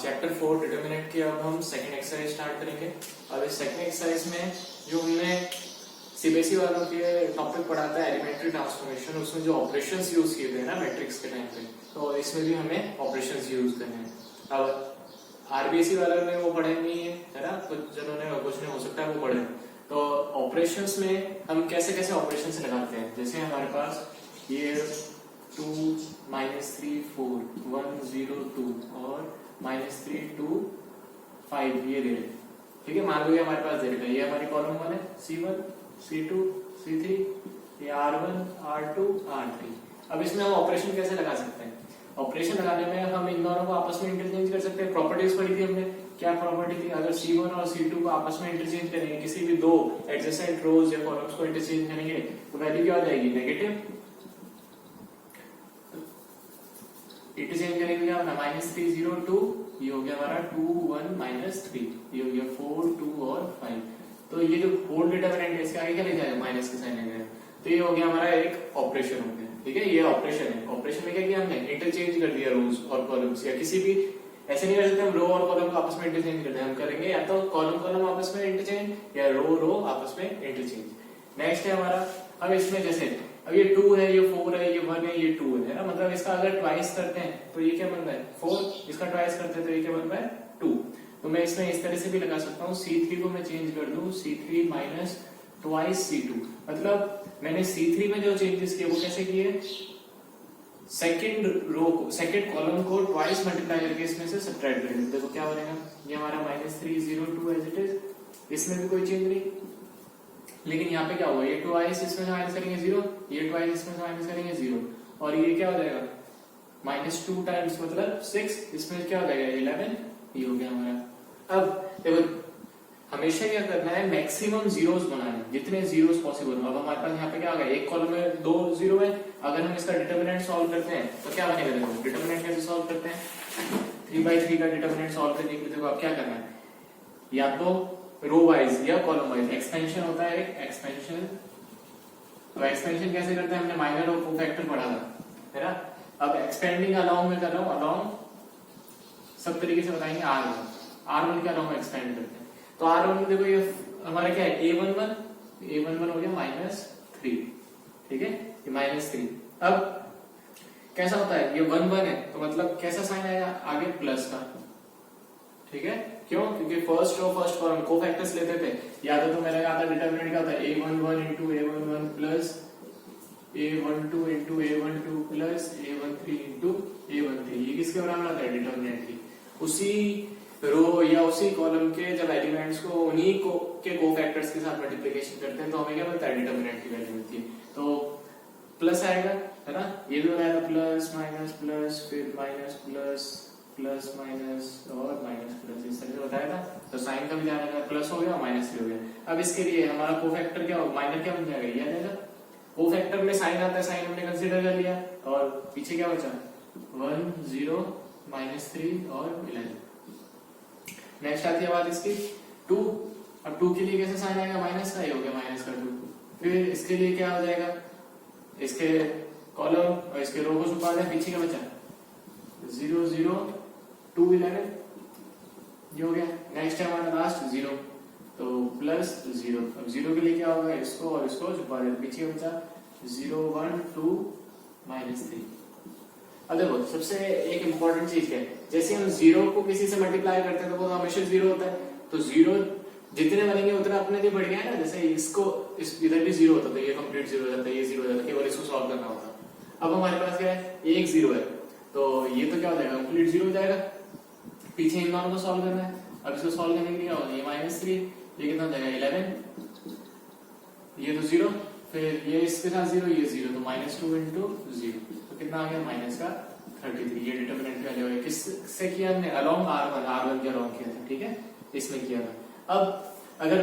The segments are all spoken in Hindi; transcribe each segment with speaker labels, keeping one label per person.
Speaker 1: चैप्टर 4 डिटरमिनेंट की अब हम सेकंड एक्सरसाइज स्टार्ट करेंगे। अब इस सेकंड एक्सरसाइज में जो हमने सीबीएसई वालों के टॉपिक पढ़ा था एलिमेंट्री ट्रांसफॉर्मेशन, उसमें जो ऑपरेशंस यूज किए थे ना मैट्रिक्स के टाइम पे, तो इसमें भी हमें ऑपरेशंस यूज करने हैं। अब आरबीएसई वालों ने वो पढ़े नहीं है ना, कुछ जिन्होंने कुछ नहीं हो सकता है वो पढ़े। तो ऑपरेशंस में हम कैसे कैसे ऑपरेशंस लगाते हैं, जैसे हमारे पास ये 2 -3 4 1 0 2 और -3 2 5 ये दे रहे, ठीक है। मान लो ये हमारे पास दे रखा है, ये हमारी कॉलम 1 है, C1 C2 C3, ये R1 R2 R3। अब इसमें हम ऑपरेशन कैसे लगा सकते हैं? ऑपरेशन लगाने में हम इन दोनों को आपस में इंटरचेंज कर सकते हैं। प्रॉपर्टीज पढ़ी थी हमने, क्या प्रॉपर्टी थी? अगर C1 और C2 को आपस में इंटरचेंज करेंगे, किसी भी दो एडजेसेंट रोज या कॉलम्स को इंटरचेंज करेंगे, तो वैल्यू क्या हो जाएगी? नेगेटिव। इंटरचेंज करेंगे क्या होगा? -3 0 2, ये हो गया हमारा 2 1 -3, ये हो गया 4 2 और 5। तो ये जो होल डिटरमिनेंट है इसके आगे क्या ले जाएगा? माइनस के साइन लेंगे, तो ये हो गया हमारा एक ऑपरेशन हो गया, ठीक है। ये ऑपरेशन है। ऑपरेशन में क्या किया हमने? इंटरचेंज कर दिया रोज और कॉलम्स, या किसी भी ऐसे नहीं कर सकते हम रो और कॉलम को आपस में इंटरचेंज करते हैं, हम करेंगे या तो कॉलम आपस में इंटरचेंज या रो आपस में इंटरचेंज। नेक्स्ट है हमारा, अब इसमें जैसे अब ये 2 है, ये 4 है, ये 1 है, ये 2 है ना, मतलब इसका अगर ट्वाइस करते हैं तो ये क्या बन रहा है? 4। इसका ट्वाइस करते हैं तो ये क्या बन रहा है? 2। तो मैं इसमें इस तरह से भी लगा सकता हूँ, C3 को मैं चेंज कर दूं C3 माइनस ट्वाइस C2, मतलब मैंने C3 में जो चेंजेस किए वो कैसे किए? सेकंड रो को, सेकंड कॉलम को ट्वाइस मल्टीप्लाई करके इसमें से सब्ट्रैक्ट करेंगे। देखो क्या हो जाएगा, ये हमारा -3 0 2 एज इट इज, इसमें भी कोई चेंज नहीं। लेकिन यहाँ पे क्या होगा? ये ट्वाइस इसमें से माइनस करेंगे 0, ये ट्वाइस इसमें से माइनस करेंगे 0, और ये क्या हो जाएगा? -2 टाइम्स मतलब 6, इसमें क्या हो जाएगा? 11, ये हो गया हमारा। अब देखो हमेशा क्या करना है? मैक्सिमम जीरोस बनाने, जितने जीरोस पॉसिबल हो। अब हमारे पास यहाँ पे क्या होगा? एक कॉलम में 2 0 है, अगर हम इसका डिटरमिनेंट सॉल्व करते हैं तो क्या बनेगा? देखो डिटरमिनेंट कैसे सॉल्व करते हैं? 3/3 का डिटरमिनेंट सॉल्व करने के लिए देखो अब क्या करना है, या तो रो वाइज या कॉलम वाइज एक्सपेंशन होता है, एक एक्सपेंशन। तो एक्सपेंशन कैसे करते हैं? हमने माइनर और कोफैक्टर पढ़ा था, है ना। अब एक्सपेंडिंग अलोंग में कर रहा हूं, अलोंग सब तरीके से बताएंगे। R1 के अलोंग एक्सपेंड करते हैं, तो R1 में देखो ये हमारा क्या है? A11 हो गया -3, ठीक है, ये -3। अब कैसा होता है? ये 1 1 है, तो मतलब कैसा साइन आएगा? आगे प्लस का, ठीक है। क्यों? क्योंकि first row first column cofactors लेते थे, याद है तो मैंने कहा था डिटरमिनेंट क्या होता है? A11 into A11 plus A12 into A12 plus A13 into A13। ये किसके बराबर आता है? डिटरमिनेंट की। उसी रो या उसी कॉलम के जब एलिमेंट्स को उन्हीं को के कोफैक्टर्स के साथ मल्टीप्लिकेशन करते हैं तो हमें क्या मिलता है? डिटरमिनेंट की वैल्यू मिलती है। तो प्लस आएगा, है ना, ये भी बताया था, प्लस माइनस प्लस फिर माइनस प्लस प्लस माइनस और माइनस प्लस, इस तरह से बताया था। तो साइन का भी ध्यान रखना, प्लस हो गया माइनस भी हो गया। अब इसके लिए हमारा कोफैक्टर क्या होगा? माइनर क्या बन जाएगा? ये आ जाएगा। कोफैक्टर में साइन आता है, साइन हमने कंसीडर कर लिया, और पीछे क्या बचा? 1 0 -3 और 11। नेक्स्ट आती है बात इसकी 2। अब 2 के लिए कैसे साइन आएगा? माइनस का, ये हो गया माइनस का 2। फिर इसके लिए क्या हो जाएगा? इसके कॉलम और इसके रो को छुपा दें, पीछे क्या बचा? 0 0 2 11, ये हो गया। नेक्स्ट है हमारा लास्ट 0, तो प्लस 0। अब 0 के लिए क्या होगा? इसको और इसको छुपा दें, पीछे बचा 0 1 2 -3। अब देखो सबसे एक इंपॉर्टेंट चीज है, जैसे हम 0 को किसी से मल्टीप्लाई करते हैं तो वो हमेशा 0 होता है, तो 0 जितने बनेंगे उतना अपने लिए बढ़ गया है ना। जैसे इसको इधर भी 0 होता, तो ये कंप्लीट 0 हो जाता है, ये 0 हो जाता है, केवल इसको सॉल्व करना होता। अब हमारे पास क्या है? एक 0 है, तो ये तो क्या हो जाएगा? कंप्लीट 0 हो जाएगा। पीछे इन दोनों को सॉल्व करना है। अब इसको सॉल्व करने के लिए होगा ये -3, ये कितना हो जाएगा? 11, ये तो 0, फिर ये इसके साथ 0, ये 0, तो -2 into 0, तो कितना आ गया? माइनस का 33। ये डिटरमिनेंट वैल्यू है। किससे किया हमने? अलोंग R1 के अलोंग किया था, ठीक है, इसमें किया था। अब अगर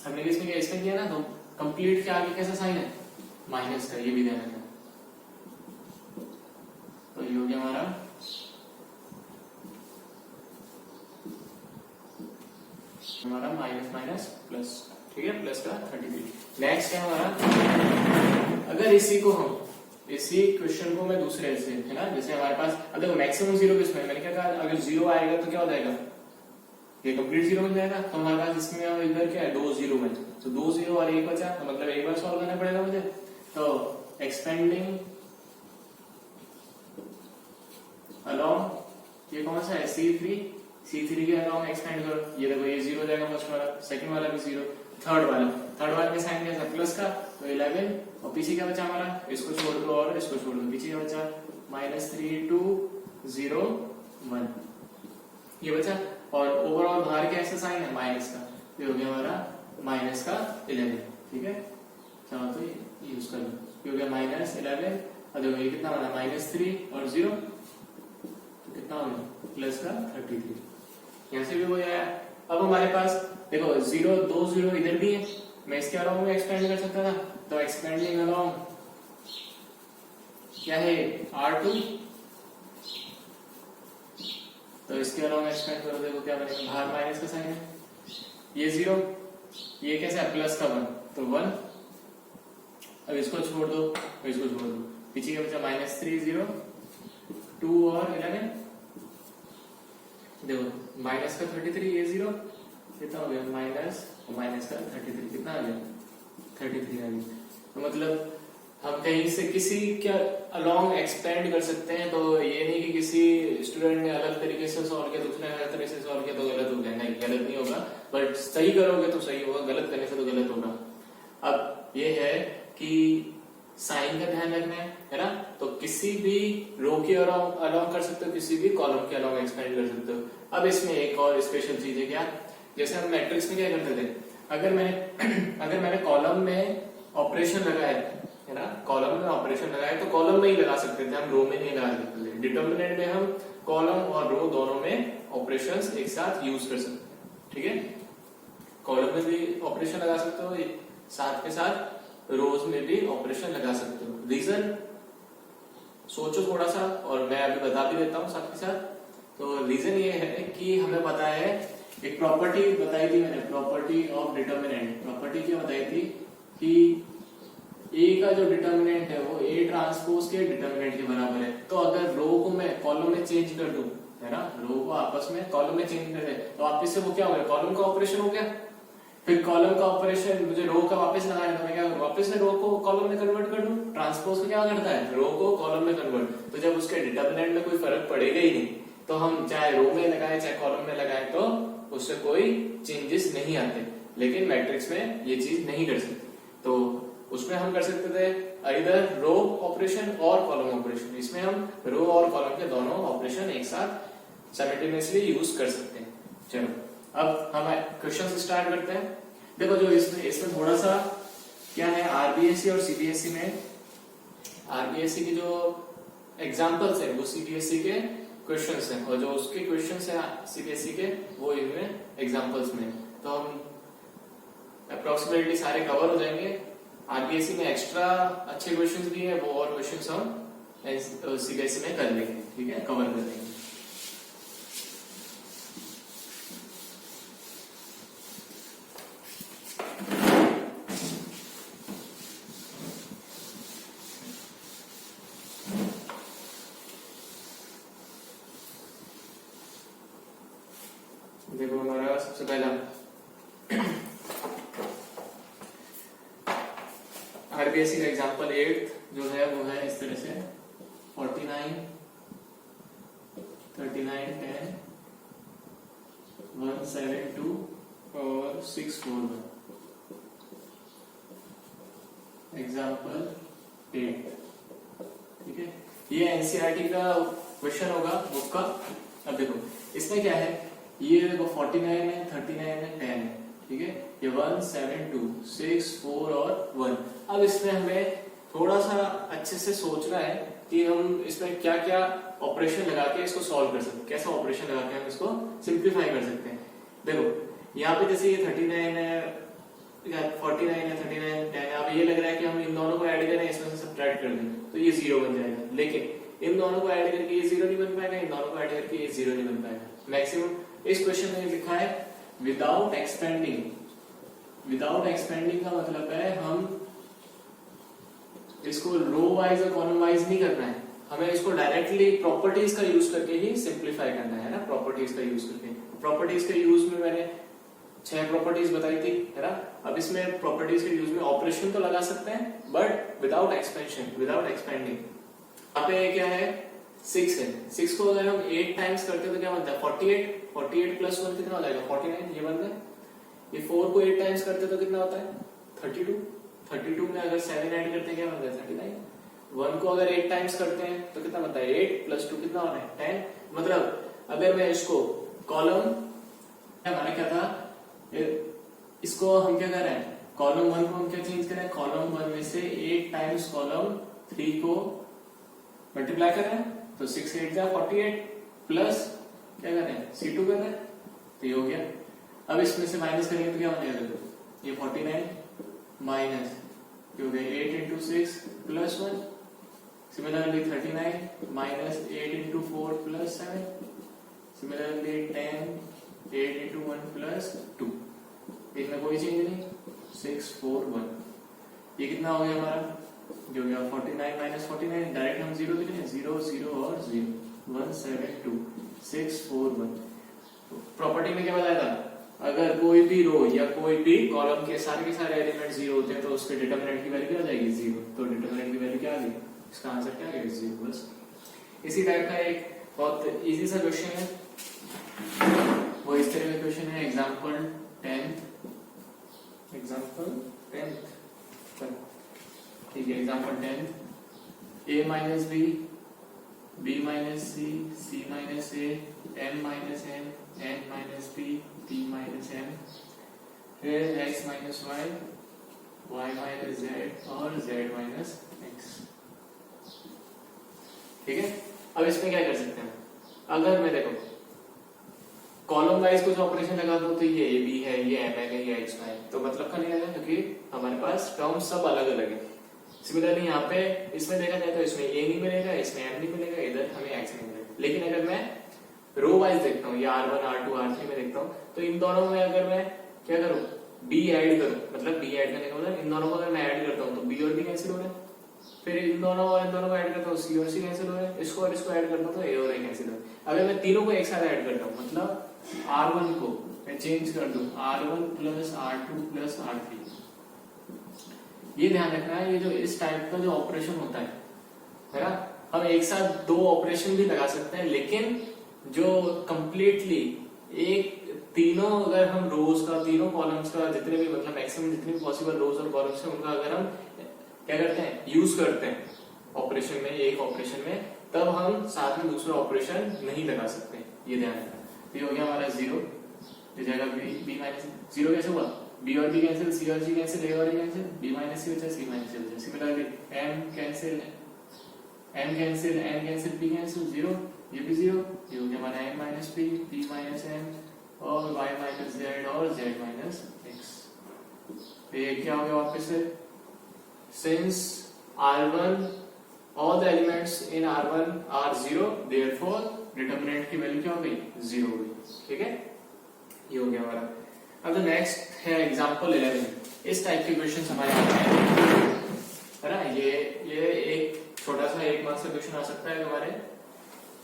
Speaker 1: हमने किसमें किया? इसमें किया ना, तो कंप्लीट के आगे कैसा साइन है? माइनस का, ये भी ध्यान रखना। तो ये हो गया हमारा माइनस माइनस प्लस, ठीक है, प्लस का 33। नेक्स्ट है हमारा, अगर इसी को हम इसी क्वेश्चन को मैं दूसरे से, है ना, जैसे हमारे पास अब देखो मैक्सिमम जीरो किसमें है, मैंने क्या कहा, अगर जीरो आएगा तो क्या हो जाएगा, ये कंप्लीट जीरो बन जाएगा। तो हमारे पास इसमें अब इधर क्या है, दो जीरो में, तो दो जीरो और एक बचा, तो मतलब एक बार सॉल्व करना पड़ेगा मुझे। तो एक्सपेंडिंग अलोंग, ये कौन सा है, C3 के अलोंग एक्सपेंड करो, ये देखो ये जीरो हो जाएगा फर्स्ट वाला, सेकंड वाला भी जीरो, थर्ड वाला में साइन कैसा प्लस का, तो 11, और पीछे क्या बचा हमारा, इसको छोड़ दो और इसको छोड़ दो, पीछे क्या बचा, -3 2 0 1, ये बचा। और ओवरऑल बाहर क्या ऐसा साइन है, माइनस का, ये हो गया हमारा माइनस का 11, ठीक है। चलो तो ये यूज कर लो, ये हो गया -11, और देखो ये कितना बना, -3 और 0, तो कितना हो गया, प्लस का 33, यहाँ से भी हो जाएगा। अब हमारे पास देखो 0 2 0 इधर भी है, मैं इसके अलावा में एक्सपेंड कर सकता था, तो एक्सपेंडिंग अलोंग क्या है, R2, तो इसके अलावा एक्सपेंड करो, देखो क्या बनेगा, बाहर माइनस का साइन है, ये 0, ये कैसा है, प्लस का 1, तो 1, अब इसको छोड़ दो, इसको छोड़ दो, पीछे क्या बचा, -3 0 2 और 11, देखो माइनस का 33, ये 0, कितना हो गया, माइनस का 33, कितना आ गया, 33 आ गया। तो मतलब हम कहीं से किसी क्या अलोंग एक्सपेंड कर सकते हैं, तो ये नहीं कि किसी स्टूडेंट ने अलग तरीके से सॉल्व किया, दूसरे ने अलग तरीके से सॉल्व किया तो गलत हो गया, नहीं गलत नहीं होगा, बट सही करोगे तो सही होगा, गलत करने से तो गलत होगा। अब ये है कि साइन का ध्यान रखना है ना, तो किसी भी रो के अलोंग कर सकते हो, किसी भी कॉलम के अलोंग एक्सपेंड कर सकते हो। अब इसमें एक और स्पेशल चीज है, क्या, जैसे हम मैट्रिक्स में क्या करते थे, अगर मैंने कॉलम में ऑपरेशन लगाया है ना, कॉलम में ऑपरेशन लगाया तो कॉलम में ही लगा सकते थे, हम रो में नहीं लगा सकते थे। डिटर्मिनेंट में हम कॉलम और रो दोनों में ऑपरेशंस एक साथ यूज कर सकते हैं, ठीक है। कॉलम में भी ऑपरेशन लगा सकते हो, साथ के साथ रोज में भी ऑपरेशन लगा सकते हो। रीजन सोचो थोड़ा सा, और मैं अभी बता भी देता हूँ साथ के साथ। तो रीजन ये है कि हमें पता है, एक प्रॉपर्टी बताई थी मैंने, प्रॉपर्टी ऑफ डिटर्मिनेंट। प्रॉपर्टी क्या बताई थी कि ए का जो डिटर्मिनेंट है वो ए ट्रांसपोज के डिटर्मिनेंट के बराबर है। तो अगर रो को मैं कॉलम में चेंज कर दूं, है ना, रो को आपस में कॉलम में चेंज कर दे, तो वापस से वो क्या हो गया, कॉलम का ऑपरेशन हो गया। फिर कॉलम का ऑपरेशन मुझे रो का वापस लगाना है, तो मैं क्या करूं, वापस से रो को कॉलम में कन्वर्ट कर दूं। ट्रांसपोज को क्या करता है, रो को कॉलम में कन्वर्ट। तो जब उसके डिटर्मिनेंट में कोई फर्क पड़ेगा ही नहीं, तो हम चाहे रो में लगाए चाहे कॉलम में लगाए, तो उससे कोई चेंजेस नहीं आते। लेकिन मैट्रिक्स में ये चीज नहीं कर सकते, तो उसमें हम कर सकते थे इधर रो ऑपरेशन और कॉलम ऑपरेशन। इसमें हम रो और कॉलम के दोनों ऑपरेशन एक साथ साइमल्टेनियसली यूज कर सकते हैं। चलो अब हम क्वेश्चन स्टार्ट करते हैं। देखो जो इसमें थोड़ा सा क्या है, आरबीएससी और सीबीएसई में, आरबीएससी की जो एग्जांपल्स है वो सीबीएसई के क्वेश्चंस हैं, और जो उसके क्वेश्चंस है सीबीएसई के वो इनमें एग्जांपल्स में। तो हम अप्रोक्सीमेटली सारे कवर हो जाएंगे। आरबीएससी में एक्स्ट्रा अच्छे क्वेश्चंस भी है, वो और क्वेश्चंस हम सीबीएसई में कर लेंगे, ठीक है, कवर कर लेंगे। देखो हमारा सबसे पहला आरबीएससी का एग्जांपल 8 जो है वो है इस तरह से 49 39 10 172 और 641। एग्जांपल 8, ठीक है, ये एनसीईआरटी का क्वेश्चन होगा बुक का। अब देखो इसमें क्या है, ये देखो 49 है, 39 है, 10 है, ठीक है, ये 1 7 2 6 4 और 1। अब इसमें हमें थोड़ा सा अच्छे से सोचना है कि हम इसमें क्या क्या ऑपरेशन लगा के इसको सॉल्व कर सकते हैं, कैसा ऑपरेशन लगा के हम इसको सिंप्लीफाई कर सकते हैं। देखो यहाँ पे जैसे ये 39 है, 49 है, 39 10 है, अब ये लग रहा है कि हम इन दोनों को ऐड करें, इसमें से सब्ट्रैक्ट कर दें तो ये 0 बन जाएगा। लेकिन इन दोनों को ऐड करके ये 0 नहीं बन पाएगा, इन दोनों को ऐड करके ये 0 नहीं बन पाएगा। मैक्सिमम इस क्वेश्चन में लिखा है विदाउट एक्सपेंडिंग। विदाउट एक्सपेंडिंग का मतलब है हम इसको रो वाइज और कॉलम वाइज नहीं करना है, हमें इसको डायरेक्टली प्रॉपर्टीज का यूज करके ही सिंप्लीफाई करना है ना, प्रॉपर्टीज का यूज करके। प्रॉपर्टीज के यूज में मैंने 6 प्रॉपर्टीज बताई थी, है ना। अब इसमें प्रॉपर्टीज के यूज में ऑपरेशन तो लगा सकते हैं but without expansion, without expanding. यहाँ पे क्या है 6 है, 6 को अगर हम 8 टाइम्स करते तो क्या बनता है 48, 48 प्लस 1 कितना हो जाएगा 49, ये बनता है। ये 4 को 8 टाइम्स करते तो कितना होता है 32, 32 में अगर 7 ऐड करते हैं क्या बनता है 39। 1 को अगर 8 टाइम्स करते हैं तो कितना बनता है 8 प्लस 2 कितना हो रहा है 10। मतलब अगर मैं इसको कॉलम, हमारा क्या था, इसको हम क्या कर रहे हैं, कॉलम 1 को हम क्या चेंज कर रहे हैं, कॉलम 1 में से 8 टाइम्स कॉलम 3 को मल्टीप्लाई कर रहे हैं, तो 6 8 जा 48 प्लस क्या कर रहे हैं C2 कर रहे हैं, तो ये हो गया। अब इसमें से माइनस करेंगे तो क्या बनेगा, देखो ये 49 माइनस हो गया 8 into 6 plus 1, similarly 39 minus 8 into 4 plus 7, similarly 10 8 into 1 plus 2, इसमें कोई चेंज नहीं, 6 4 1। ये कितना हो गया हमारा, जो गया 49 माइनस 49, डायरेक्ट हम 0 लिख रहे हैं, 0 0 और 0, 1 7 2 6 4 1। प्रॉपर्टी में क्या बताया था, अगर कोई भी रो या कोई भी कॉलम के सारे एलिमेंट 0 होते हैं तो उसके डिटरमिनेंट की वैल्यू क्या आ जाएगी 0, तो डिटरमिनेंट की वैल्यू क्या आ गई, इसका आंसर क्या आ गया 0। बस इसी टाइप का एक बहुत इजी सा क्वेश्चन है, वो इस तरह का क्वेश्चन है, एग्जांपल 10, ठीक है, example 10, a minus B, b minus C, c minus A, m minus n, n minus p, p minus m, फिर x minus y, y minus z और z माइनस x। ठीक है, अब इसमें क्या कर सकते हैं, अगर मैं देखो कॉलम वाइज कुछ ऑपरेशन लगा दो तो ये ए बी है, ये एम है, ये एक्स वाई, तो मतलब का नहीं आएगा क्योंकि हमारे पास टर्म सब अलग अलग है। सिमिलरली यहाँ पे इसमें देखा जाए तो इसमें ए नहीं मिलेगा, इसमें एम नहीं मिलेगा, इधर हमें एक्स नहीं मिलेगा। लेकिन अगर मैं रो वाइज देखता हूँ या R1 R2 R3 में देखता हूँ तो इन दोनों में अगर मैं क्या करूँ बी ऐड करूँ, मतलब बी ऐड करने का मतलब इन दोनों को अगर मैं ऐड करता हूँ तो बी और बी कैंसिल हो रहे हैं, फिर इन दोनों और इन दोनों को ऐड करता हूँ सी और सी कैंसिल हो रहे हैं, इसको और इसको ऐड करता हूँ तो ए और ए कैंसिल हो रहे हैं। अगर मैं तीनों को एक साथ ऐड करता हूँ मतलब R1 को मैं चेंज कर दूं R1 plus R2 plus R3, ये ध्यान रखना है, ये जो इस टाइप का जो ऑपरेशन होता है ना, हम एक साथ 2 ऑपरेशन भी लगा सकते हैं, लेकिन जो कंप्लीटली एक तीनों अगर हम रोज का, तीनों कॉलम्स का जितने भी मतलब मैक्सिमम जितने भी पॉसिबल रोज और कॉलम्स हैं उनका अगर हम क्या करते हैं यूज करते हैं ऑपरेशन में, एक ऑपरेशन में, तब हम साथ में दूसरा ऑपरेशन नहीं लगा सकते, ये ध्यान रखना। तो ये हो गया हमारा 0, ये जाएगा b माइनस 0 कैसे हुआ, b और b कैंसिल, c और c कैंसिल, a और a cancel, b minus c बचा, c माइनस c बचा। Similarly m cancel, n cancel, n cancel, p cancel 0, ये भी 0, ये हो गया हमारा m minus p, p minus m और y माइनस z और z माइनस x। तो ये क्या हो गया वापस से, since R1 all the elements in R1 are 0 therefore determinant की वैल्यू क्या हो गई 0 हो गई। ठीक है, ये हो गया हमारा। अब नेक्स्ट है एग्जांपल 11। इस टाइप के क्वेश्चंस हमारे आते हैं, है ना, ये एक छोटा सा 1 मार्क्स का क्वेश्चन आ सकता है हमारे,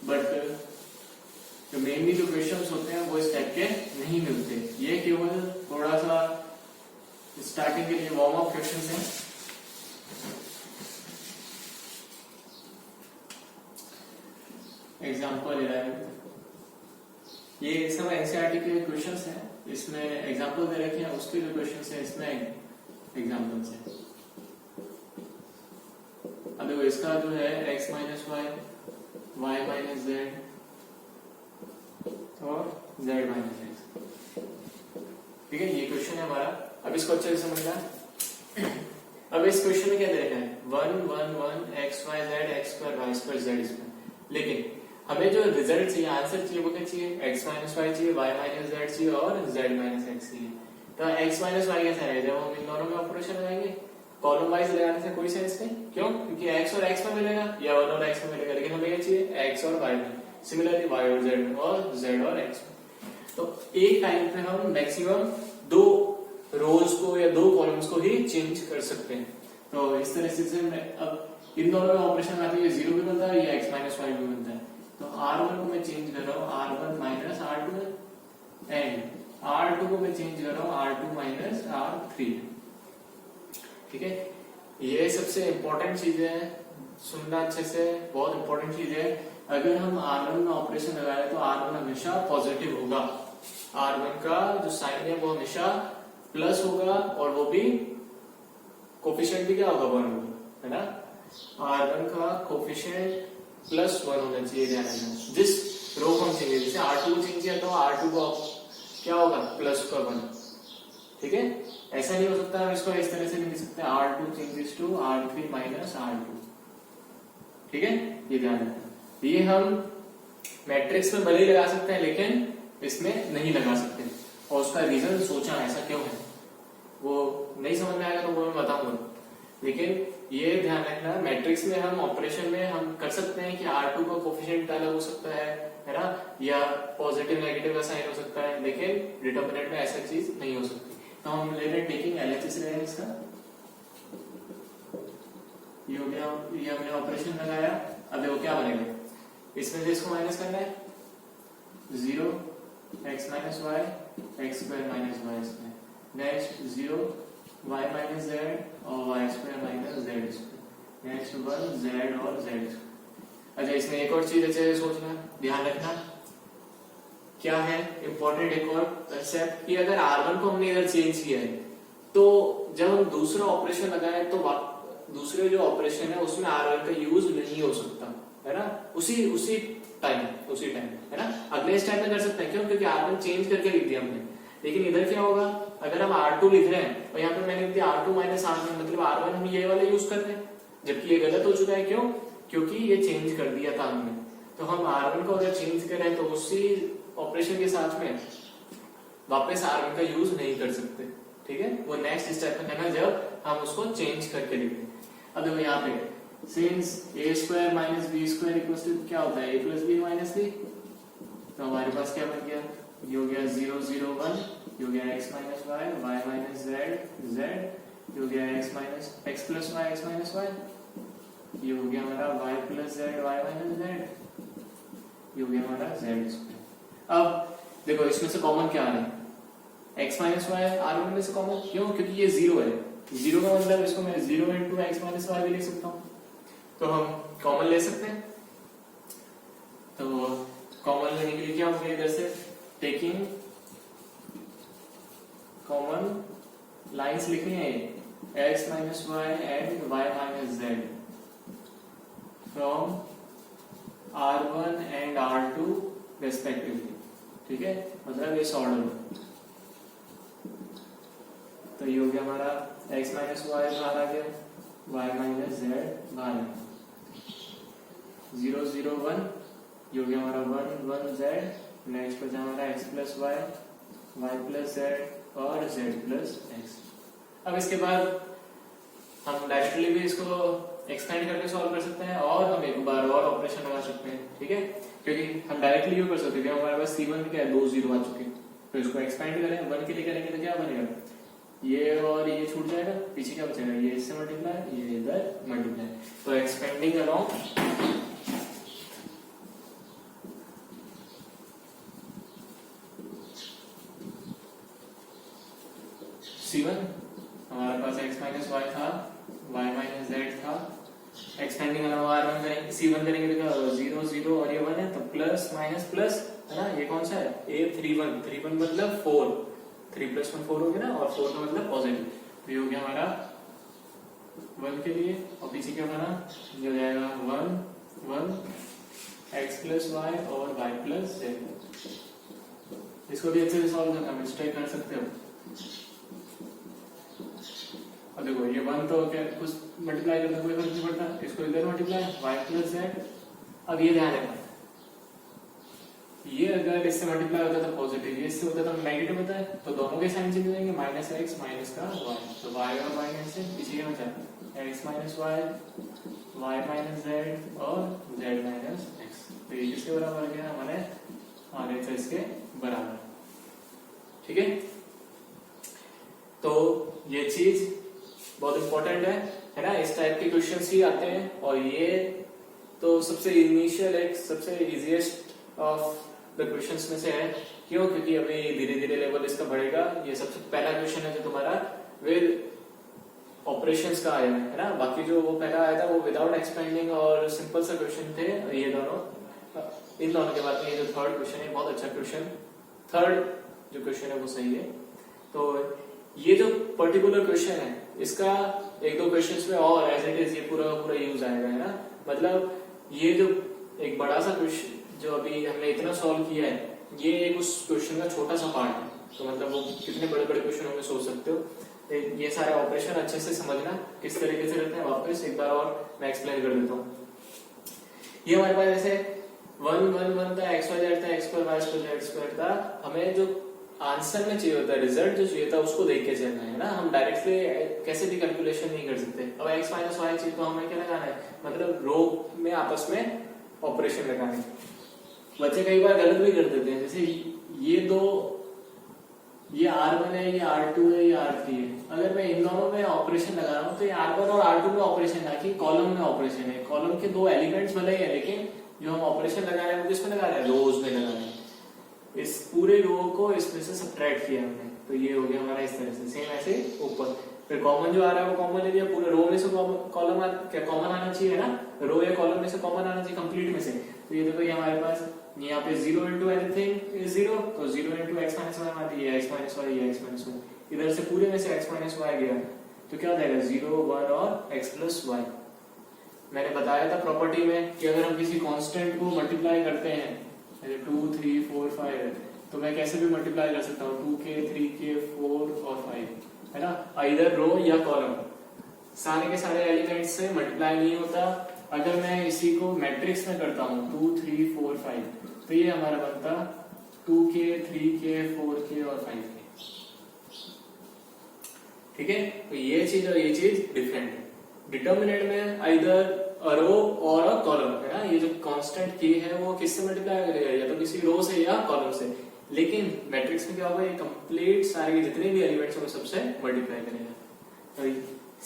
Speaker 1: बट जो मेनली जो क्वेश्चंस होते हैं वो इस टाइप के नहीं मिलते, ये केवल थोड़ा सा स्टार्टिंग के लिए वार्म अप क्वेश्चंस हैं। एग्जाम्पल 11, ये सब एनसीईआरटी के क्वेश्चंस हैं, इसमें एग्जाम्पल दे रखे हैं, उसके जो क्वेश्चंस हैं इसमें एग्जाम्पल्स हैं। अब देखो इसका जो है x minus Y, y minus Z और z माइनस एक्स। ठीक है, ये क्वेश्चन है हमारा। अब इसको अच्छे से समझना। अब इस क्वेश्चन में क्या दे रखा है 1 1 1 x y z x square y square z इसमें, लेकिन हमें जो रिजल्ट चाहिए, आंसर चाहिए, वो क्या चाहिए x माइनस वाई चाहिए, y माइनस जेड चाहिए और z माइनस एक्स चाहिए। तो x माइनस वाई कैसा है, जब हम इन दोनों में ऑपरेशन लगाएंगे कॉलम वाइज लगाने से कोई सेंस नहीं, क्यों, क्योंकि x और x में मिलेगा या 1 और x में मिलेगा, लेकिन हमें क्या चाहिए x और y में, सिमिलरली y और z में और z और x में। तो एक टाइम पे हम मैक्सिमम 2 रोज को या 2 कॉलम्स को ही चेंज कर सकते हैं। तो इस तरह से अब इन दोनों में ऑपरेशन आते हैं, ये 0 भी बनता है, ये x माइनस वाई भी बनता है। तो R1 को मैं चेंज कर रहा हूँ R1 minus R2 and R2 को मैं चेंज कर रहा हूँ R2 माइनस R3। ठीक है, ये सबसे इंपॉर्टेंट चीज है, सुनना अच्छे से, बहुत इंपॉर्टेंट चीज है। अगर हम R1 में ऑपरेशन लगाए तो R1 हमेशा पॉजिटिव होगा, R1 का जो साइन है वो हमेशा प्लस होगा और वो भी कोफिशिएंट भी क्या होगा 1 होगा, है ना। R1 का कोफिशिएंट +1 होना चाहिए, ध्यान रखना। जिस रो को हम चेंज, जैसे R2 को चेंज किया तो R2 को क्या होगा +1। ठीक है, ऐसा नहीं हो सकता, हम इसको इस तरह से नहीं लिख सकते R2 changes to R3 minus R2। ठीक है, ये ध्यान रखना। ये हम मैट्रिक्स में भले ही लगा सकते हैं लेकिन इसमें नहीं लगा सकते, और उसका रीजन सोचा ऐसा क्यों है वो नहीं समझ में आएगा तो वो मैं बताऊंगा। लेकिन ये ध्यान रखना, मैट्रिक्स में हम ऑपरेशन में हम कर सकते हैं कि R2 का कोफिशिएंट अलग हो सकता है ना, या पॉजिटिव नेगेटिव का साइन हो सकता है, लेकिन डिटरमिनेंट में ऐसा चीज नहीं हो सकती। तो हम ले रहे हैं टेकिंग LHS ले रहे हैं इसका, ये हो गया, ये हमने ऑपरेशन लगाया। अब देखो क्या बनेगा, इसमें से इसको माइनस करना है, 0 x minus y x square minus y square, next 0 y minus Z और y square minus z square, next 1 z और z स्क्वायर। अच्छा, इसमें एक और चीज अच्छे से सोचना, ध्यान रखना क्या है इंपॉर्टेंट, एक और कंसेप्ट कि अगर R1 को हमने इधर चेंज किया है तो जब हम दूसरा ऑपरेशन लगाए तो दूसरे जो ऑपरेशन है उसमें R1 का यूज नहीं हो सकता, है ना। उसी टाइम है ना, अगले स्टेप में कर सकते हैं, क्यों, क्योंकि R1 चेंज करके लिख दिया हमने। लेकिन इधर क्या होगा, अगर हम R2 लिख रहे हैं और यहाँ पे मैंने लिख दिया R2 माइनस R1, मतलब R1 हम ये वाला यूज कर रहे हैं, जबकि ये गलत हो चुका है। क्यों, क्योंकि ये चेंज कर दिया था हमने। तो हम R1 को अगर चेंज करें तो उसी ऑपरेशन के साथ में वापस R1 का यूज नहीं कर सकते। ठीक है, वो नेक्स्ट स्टेप में करना जब हम उसको चेंज करके लिखें। अब देखो यहाँ पे since a square minus B square equals to क्या होता है, a plus B minus B, तो हमारे पास क्या बन गया, ये हो गया 0 0 1, ये हो गया x minus Y Y minus Z Z, ये हो गया x plus Y X minus Y, ये हो गया हमारा y plus Z Y minus Z, ये हो गया हमारा जेड स्क्वायर। अब देखो इसमें से कॉमन क्या आ रहा है, x माइनस वाई R1 में से कॉमन, क्यों, क्योंकि ये 0 है। 0 का मतलब इसको मैं 0 इंटू एक्स माइनस वाई भी लिख सकता हूँ, तो हम कॉमन ले सकते हैं। तो कॉमन लेने के लिए क्या होगा, इधर से टेकिंग कॉमन लाइंस लिखनी है, x minus Y and y minus Z from R1 and R2 respectively. ठीक है, मतलब इस ऑर्डर में। तो ये हो गया हमारा x माइनस वाई बाहर आ गया, y माइनस जेड बाहर आ गया, 0 0 1, ये हो गया हमारा 1 1 जेड, नेक्स्ट बचा हमारा x plus Y Y plus Z और z प्लस एक्स। अब इसके बाद हम डायरेक्टली भी इसको एक्सपेंड करके सॉल्व कर सकते हैं और हम एक बार और ऑपरेशन लगा सकते हैं। ठीक है, क्योंकि हम डायरेक्टली यूज कर सकते हैं, हमारे पास C1 क्या है, 2 0 आ चुके हैं, तो इसको एक्सपेंड करें 1 के लिए करेंगे तो क्या बनेगा, ये और ये छूट जाएगा, पीछे क्या बचेगा, ये इससे मल्टीप्लाई, ये इधर मल्टीप्लाई। तो एक्सपेंडिंग अलोंग C1 हमारे पास x माइनस वाई था, y माइनस जेड था, एक्सपेंडिंग अलोंग R1 करेंगे, C1 करेंगे तो क्या होगा, 0 0 और ये 1 है, तो प्लस माइनस प्लस, है ना। ये कौन सा है, a 3 1, 3 1 मतलब 4, 3 प्लस 1 4 हो गया ना, और 4 का मतलब पॉजिटिव। तो ये हो गया हमारा 1 के लिए, और पीछे क्या बना, ये हो जाएगा 1 1 x प्लस वाई और y प्लस जेड। इसको भी अच्छे से सॉल्व करना, मिस्टेक कर सकते हो। अब देखो ये 1 तो क्या कुछ मल्टीप्लाई करना कोई फर्क नहीं पड़ता, इसको इधर मल्टीप्लाई y प्लस जेड। अब ये ध्यान रखना, ये अगर इससे मल्टीप्लाई होता तो पॉजिटिव, ये इससे होता तो नेगेटिव होता है, तो दोनों के साइन चेंज हो जाएंगे, माइनस एक्स माइनस का y, तो y और y से पीछे क्या बचा, x minus Y y minus Z और z माइनस एक्स। तो ये किसके बराबर गया, हमारे RHS के बराबर। ठीक है, तो ये चीज बहुत इंपॉर्टेंट है। है ना, इस टाइप के क्वेश्चंस ही आते हैं। और ये तो सबसे इनिशियल एक सबसे इजीएस्ट ऑफ द क्वेश्चंस में से है। क्यों? क्योंकि अभी धीरे धीरे लेवल इसका बढ़ेगा। ये सबसे पहला क्वेश्चन है जो तुम्हारा विद ऑपरेशंस का आया है ना। बाकी जो वो पहला आया था वो विदाउट एक्सपेंडिंग और सिंपल सा क्वेश्चन थे ये दोनों। इन दोनों के बाद में ये जो थर्ड क्वेश्चन है बहुत अच्छा क्वेश्चन, थर्ड जो क्वेश्चन है वो सही है। तो ये जो पर्टिकुलर क्वेश्चन है इसका एक दो क्वेश्चंस में और एज इट इज ये पूरा पूरा यूज आएगा, है ना। मतलब ये जो एक बड़ा सा क्वेश्चन जो अभी हमने इतना सॉल्व किया है ये एक उस क्वेश्चन का छोटा सा पार्ट है। तो मतलब वो कितने बड़े बड़े क्वेश्चनों में सोच सकते हो। ये सारे ऑपरेशन अच्छे से समझना किस तरीके से रहते हैं वापस एक बार और मैं एक्सप्लेन कर देता हूँ। ये हमारे पास जैसे 1 1 1 था, x y z था, x square y square z square था। हमें जो आंसर में चाहिए होता है, रिजल्ट जो चाहिए था उसको देख के चलना है ना। हम डायरेक्टली कैसे भी कैलकुलेशन नहीं कर सकते। अब x माइनस वाई चाहिए तो हमें क्या लगाना है, मतलब रो में आपस में ऑपरेशन लगाना है। बच्चे कई बार गलत भी कर देते हैं, जैसे ये दो, ये R1 है, ये R2 है, ये R3 है। अगर मैं इन दोनों में ऑपरेशन लगा रहा हूँ तो ये R1 और R2 में ऑपरेशन ना कि कॉलम में ऑपरेशन है। कॉलम के दो एलिमेंट्स भले ही है लेकिन जो हम ऑपरेशन लगा रहे हैं वो किसमें लगा रहे हैं, रोज में लगा रहे हैं। इस पूरे रो को इसमें से सब्ट्रैक्ट किया हमने, तो ये हो गया हमारा इस तरह से। सेम ऐसे ऊपर फिर कॉमन जो आ रहा है वो कॉमन ले लिया, पूरे रो में से कॉलम क्या कॉमन आना चाहिए ना, रो या कॉलम में से कॉमन आना चाहिए कंप्लीट में से। तो ये देखो ये हमारे पास यहाँ पे 0 into anything is 0, तो 0 into x minus y आती है, x minus y, ये x minus y। इधर से पूरे में से x minus y गया तो क्या हो जाएगा 0 1 और x plus y। मैंने बताया था प्रॉपर्टी में कि अगर हम किसी कांस्टेंट को मल्टीप्लाई करते हैं, जैसे 2 3 4 5 है, तो मैं कैसे भी मल्टीप्लाई कर सकता हूँ 2k 3k 4 और 5, है ना। आइदर रो या कॉलम, सारे के सारे एलिमेंट्स से मल्टीप्लाई नहीं होता। अगर मैं इसी को मैट्रिक्स में करता हूँ 2 3 4 5, तो ये हमारा बनता 2k 3k 4k और 5k। ठीक है, तो ये चीज और ये चीज डिफरेंट है। डिटर्मिनेंट में आइदर अ रो और अ कॉलम, है ना। ये जो कांस्टेंट k है वो किससे मल्टीप्लाई करेगा, या तो किसी रो से या कॉलम से। लेकिन मैट्रिक्स में क्या होगा, ये कंप्लीट सारे के जितने भी एलिमेंट्स हैं सबसे मल्टीप्लाई करेगा। तो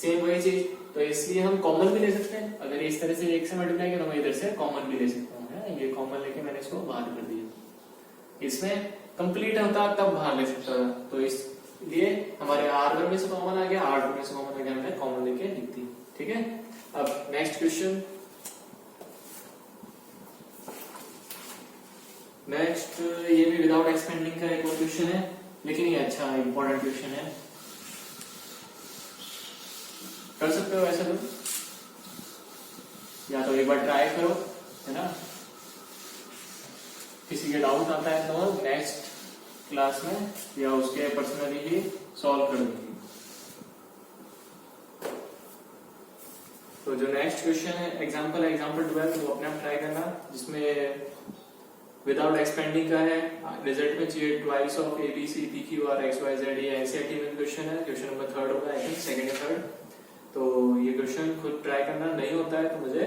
Speaker 1: सेम वही चीज, तो इसलिए हम कॉमन भी ले सकते हैं। अगर इस तरह से एक से मल्टीप्लाई किया तो मैं इधर से कॉमन भी ले सकता हूँ, है। ये कॉमन लेके मैंने इसको बाहर कर दिया। इसमें कंप्लीट होता तब बाहर ले सकता था, तो इसलिए हमारे R1 में से कॉमन आ गया, R2 में से कॉमन आ गया, हमने कॉमन लेके लिख दी। ठीक है, अब नेक्स्ट क्वेश्चन। नेक्स्ट ये भी विदाउट एक्सपेंडिंग का एक और क्वेश्चन है, लेकिन ये अच्छा इंपॉर्टेंट क्वेश्चन है। कर सकते हो ऐसे तो, या तो एक बार ट्राई करो, है ना। किसी के डाउट आता है तो नेक्स्ट क्लास में या उसके पर्सनली ही सॉल्व कर देंगे। तो जो नेक्स्ट क्वेश्चन है एग्जांपल 12, वो अपने आप ट्राई करना, जिसमें विदाउट एक्सपेंडिंग का है। रिजल्ट में चाहिए twice of A B C P Q R X Y Z. ये एनसीईआरटी में क्वेश्चन है, क्वेश्चन नंबर 3 होगा, आई थिंक 2nd या 3rd। तो ये क्वेश्चन खुद ट्राई करना, नहीं होता है तो मुझे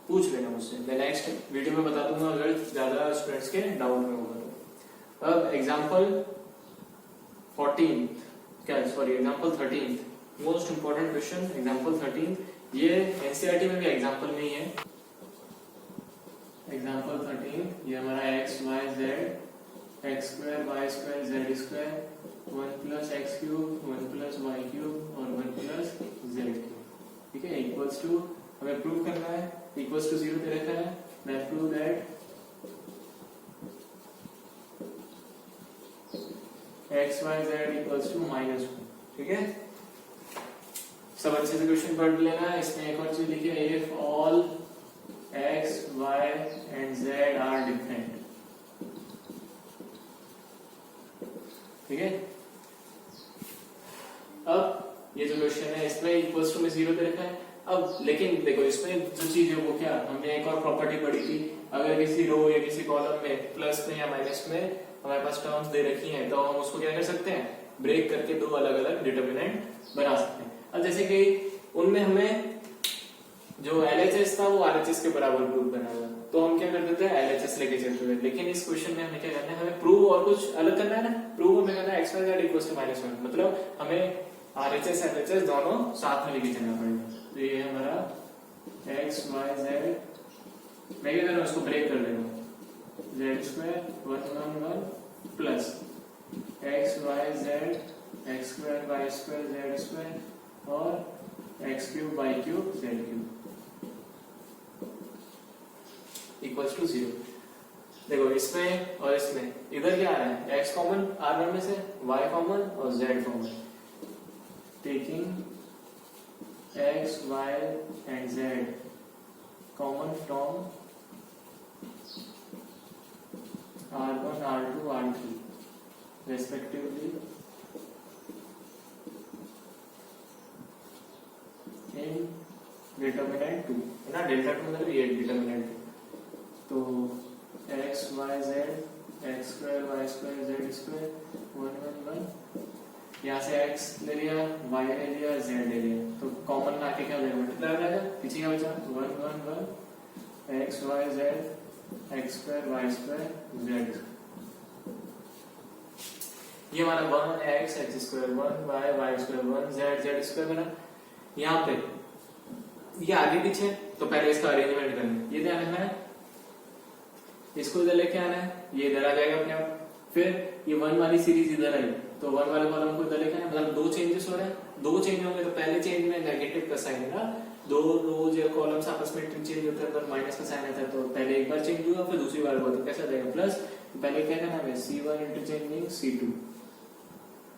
Speaker 1: पूछ लेना मुझसे, मैं नेक्स्ट वीडियो में बता दूंगा अगर ज्यादा स्टूडेंट्स के डाउट में होगा तो। अब एग्जांपल 14 क्या, sorry example 13, most important question example 13। ये एनसीईआरटी में भी एग्जांपल नहीं है। एग्जांपल 13 ये हमारा x y z x square y square z square 1 plus x cube 1 plus y cube और 1 प्लस z क्यूब। ठीक है, इक्वल्स टू हमें प्रूव करना है, इक्वल्स टू 0 दे रखा है। मैं prove that x y z equals to -1। ठीक है, सब अच्छे से क्वेश्चन पढ़ लेना है। इसमें एक और चीज लिखिए, if all x y and z are different। ठीक है, अब ये जो क्वेश्चन है इसमें इक्वल्स टू में 0 दे रखा है। अब लेकिन देखो इसमें जो चीज है वो क्या, हमने एक और प्रॉपर्टी पढ़ी थी, अगर किसी रो या किसी कॉलम में प्लस में या माइनस में हमारे पास टर्म्स दे रखी हैं तो हम उसको क्या कर सकते हैं, ब्रेक करके दो अलग अलग डिटर्मिनेंट बना सकते हैं। अब जैसे कि उनमें हमें जो LHS था वो RHS के बराबर प्रूव करना था, तो हम क्या कर देते हैं LHS लेके चलते थे। लेकिन इस क्वेश्चन में हमें क्या करना है, हमें प्रूव और कुछ अलग करना है ना। प्रूव हमें करना है x y z equals to -1, मतलब हमें RHS LHS दोनों साथ में लेके चलना पड़ेगा। तो ये हमारा x y z, मैं क्या करूँ उसको ब्रेक कर देगा, z square 1 1 1 plus x y z x square y square z square और x cube y cube z cube equals to 0। देखो इसमें और इसमें इधर क्या आ रहा है, x कॉमन R1 में से, y कॉमन और z common, taking x y and z common from R1 R2 R3 respectively in determinant 2 है ना, डेल्टा 2 मतलब ये determinant 2। तो x y z x square y square z square 1 1 1, यहाँ से x ले लिया, y ले लिया, z ले लिया, तो कॉमन लाके क्या हो जाएगा, मल्टीप्लाई हो जाएगा, पीछे क्या बचा 1 1 1 x y z x square y square z। ये हमारा 1 x x square 1 y y square 1 z z square बना। यहाँ पे ये आगे पीछे, तो पहले इसका अरेंजमेंट करना है, ये ध्यान रखना है, इसको इधर लेके आना है, ये इधर आ जाएगा अपने आप, फिर ये 1 वाली सीरीज इधर आई तो 1 वाले कॉलम को इधर लेके आना, मतलब 2 चेंजेस हो रहे हैं, 2 चेंज होंगे तो पहले चेंज में नेगेटिव का साइन है ना, 2 रोज या कॉलम्स आपस में इंटरचेंज होते हैं, पर माइनस का साइन आता है, तो पहले एक बार चेंज हुआ फिर दूसरी बार हुआ, तो कैसा जाएगा प्लस, पहले क्या करना है C1 इंटरचेंजिंग C2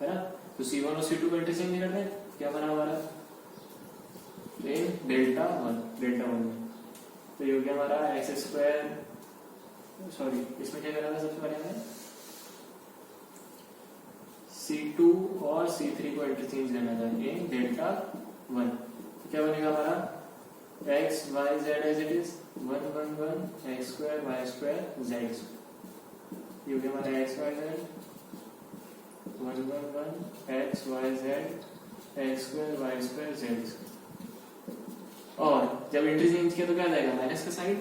Speaker 1: है ना, तो C1 और C2 को इंटरचेंज करते हैं, क्या बना हमारा डेल्टा 1, तो ये हो गया हमारा x स्क्वायर, सॉरी इसमें क्या करना था सबसे पहले हमें C2 और C3 को इंटरचेंज करना था इन डेल्टा 1, तो क्या बनेगा हमारा x y z as it is 1 1 1 x square y square z square, ये हो गया हमारा x y z 1 1 1 x y z x square y square z square, और जब इंटरचेंज किया तो क्या जाएगा माइनस का साइन,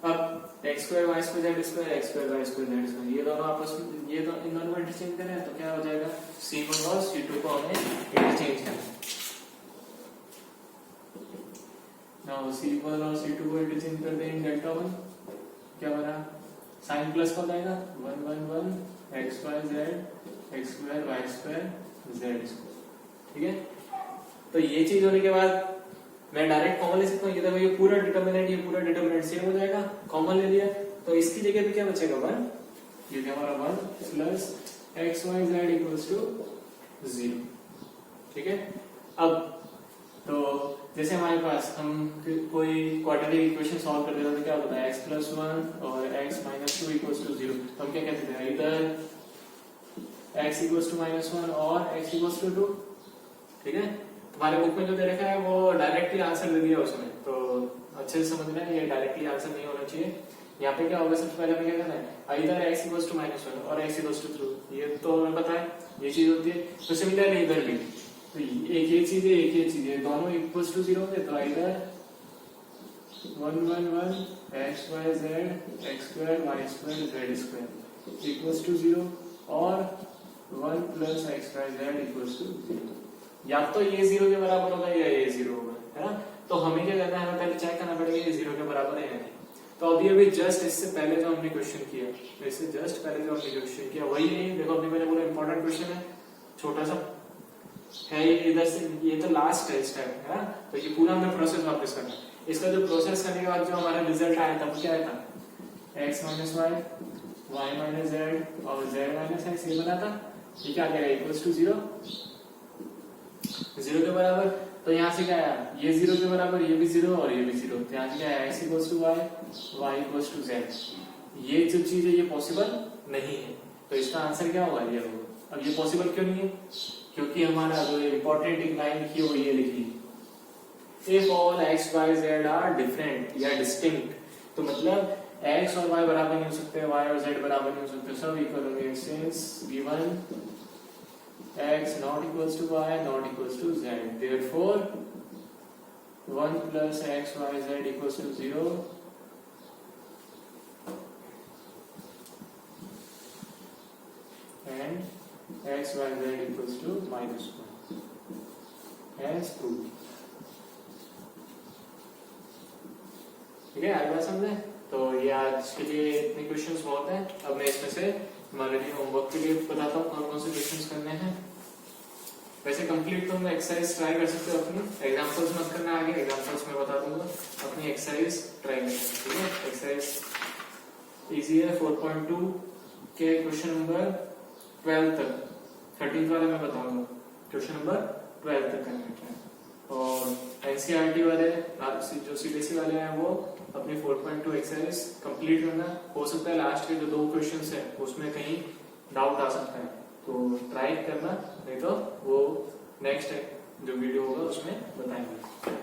Speaker 1: अब x square y square z square x square y square z square, ये दोनों आपस में, ये तो इन दोनों को इंटरचेंज करें तो क्या हो जाएगा C1 और C2 को हमें इंटरचेंज करना है। नाउ C1 और C2 को इंटरचेंज कर दें डेल्टा 1, क्या बना साइन प्लस हो जाएगा 1 1 1 x y z x square y square z square, ठीक है। तो ये चीज होने के बाद मैं डायरेक्ट कॉमन ले सकता हूँ, ये देखो ये पूरा डिटरमिनेंट सेम हो जाएगा, कॉमन ले लिया तो इसकी जगह पे क्या बचेगा 1, ये क्या हमारा 1 plus X Y Z equals to 0, ठीक है। अब तो जैसे हमारे पास हम कोई क्वाड्रेटिक इक्वेशन सॉल्व कर देते हैं तो क्या होता है x प्लस 1 और x माइनस 2 इक्वल्स टू 0, तो हम क्या कहते थे इधर x इक्वल्स टू -1 और x इक्वल्स टू 2, ठीक है। तुम्हारे बुक में जो दे रखा है वो डायरेक्टली आंसर दे दिया उसमें, तो अच्छे से समझना है ये डायरेक्टली आंसर नहीं होना चाहिए। यहाँ पे क्या होगा सबसे पहले हमें क्या करना है इधर x इक्वल्स टू -1 और x इक्वल्स टू 2, ये तो हमें पता है ये चीज होती है। तो सिमिलरली इधर भी तो एक ये चीज है एक ये चीज है, दोनों इक्वल्स टू 0 होंगे तो इधर 1 1 1 x y z x square y square z square equals to 0 और 1 plus x y z equals to 0, या तो ये 0 के बराबर होगा या ये 0 होगा, है ना। तो हमें क्या करना है हमें पहले चेक करना पड़ेगा ये 0 के बराबर है या नहीं। तो अभी जस्ट इससे पहले जो हमने क्वेश्चन किया, तो इससे जस्ट पहले जो हमने क्वेश्चन किया वही नहीं, देखो अभी मैंने पूरा इंपॉर्टेंट क्वेश्चन है, छोटा सा है ये, इधर से ये तो लास्ट है स्टेप है ना, तो ये पूरा हमें प्रोसेस वापस करना है। इसका जो प्रोसेस करने के बाद जो हमारा रिजल्ट आया था वो क्या आया था x minus Y Y minus Z और z माइनस एक्स, ये बना था, ये क्या आ गया इक्वल्स टू 0 के बराबर। तो यहाँ से क्या आया ये 0 के बराबर, ये भी 0 और ये भी 0, तो यहाँ से क्या आया x equals to Y Y equals to Z. ये जो चीज है ये पॉसिबल नहीं है, तो इसका आंसर क्या होगा ये होगा। अब ये पॉसिबल क्यों नहीं है, क्योंकि हमारा जो इंपॉर्टेंट एक लाइन लिखी है वो ये लिखी if all x y z are different या डिस्टिंक्ट, तो मतलब x और y बराबर नहीं हो सकते, y और z बराबर नहीं हो सकते, सब इक्वल होंगे। Since given x not equals to y not equals to z, therefore 1 plus x y z equals to 0 and x y z equals to -1। Has proved. ठीक है, आई बात समझे? तो ये आज के लिए इतने क्वेश्चंस बहुत हैं। अब मैं इसमें से हमारे लिए होमवर्क के लिए बताता हूँ कौन कौन से क्वेश्चंस करने हैं। वैसे कंप्लीट तो मैं एक्सरसाइज ट्राई कर सकते हो अपनी, एग्जांपल्स मत करना आगे, एग्जांपल्स मैं बता दूंगा, अपनी एक्सरसाइज ट्राई करना। ठीक है, एक्सरसाइज इजी है। 4.2 के क्वेश्चन नंबर 12 तक, 13 वाला मैं बताऊंगा, क्वेश्चन नंबर 12 तक करना है। और एनसीईआरटी वाले जो सीबीएसई वाले हैं वो अपनी 4.2 एक्सरसाइज कंप्लीट करना। हो सकता है लास्ट के जो 2 क्वेश्चंस हैं उसमें कहीं डाउट आ सकता है, तो ट्राई करना, नहीं तो वो नेक्स्ट जो वीडियो होगा उसमें बताएंगे।